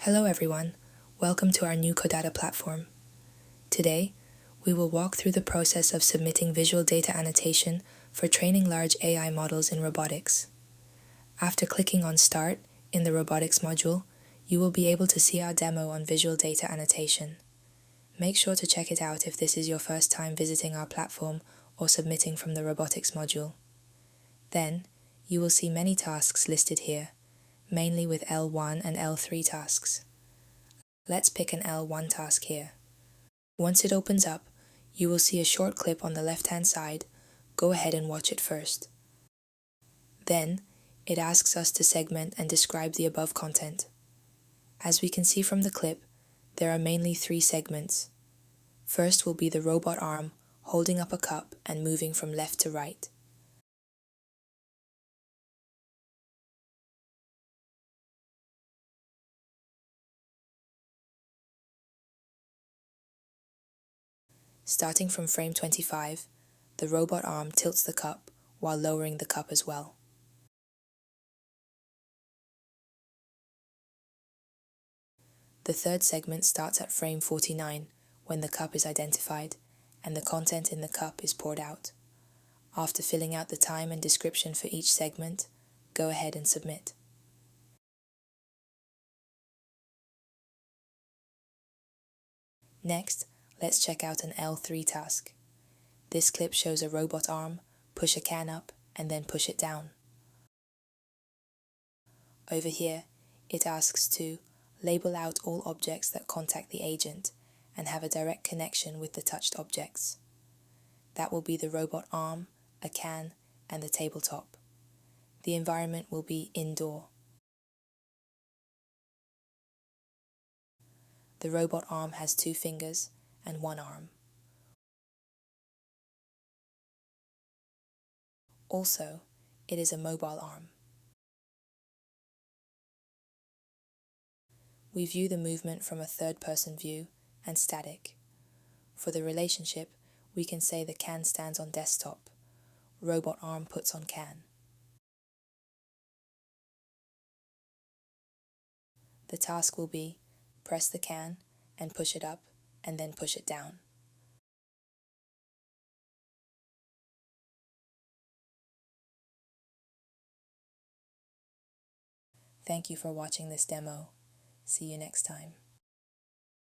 Hello everyone, welcome to our new Codatta platform. Today, we will walk through the process of submitting visual data annotation for training large AI models in robotics. After clicking on Start in the Robotics module, you will be able to see our demo on visual data annotation. Make sure to check it out if this is your first time visiting our platform or submitting from the Robotics module. Then, you will see many tasks listed here, mainly with L1 and L3 tasks. Let's pick an L1 task here. Once it opens up, you will see a short clip on the left-hand side. Go ahead and watch it first. Then, it asks us to segment and describe the above content. As we can see from the clip, there are mainly 3 segments. First will be the robot arm holding up a cup and moving from left to right. Starting from frame 25, the robot arm tilts the cup while lowering the cup as well. The third segment starts at frame 49 when the cup is identified and the content in the cup is poured out. After filling out the time and description for each segment, go ahead and submit. Next, let's check out an L3 task. This clip shows a robot arm push a can up and then push it down. Over here, it asks to label out all objects that contact the agent and have a direct connection with the touched objects. That will be the robot arm, a can, and the tabletop. The environment will be indoor. The robot arm has 2 fingers and 1 arm. Also, it is a mobile arm. We view the movement from a third-person view and static. For the relationship, we can say the can stands on desktop, robot arm puts on can. The task will be press the can and push it up and then push it down. Thank you for watching this demo. See you next time.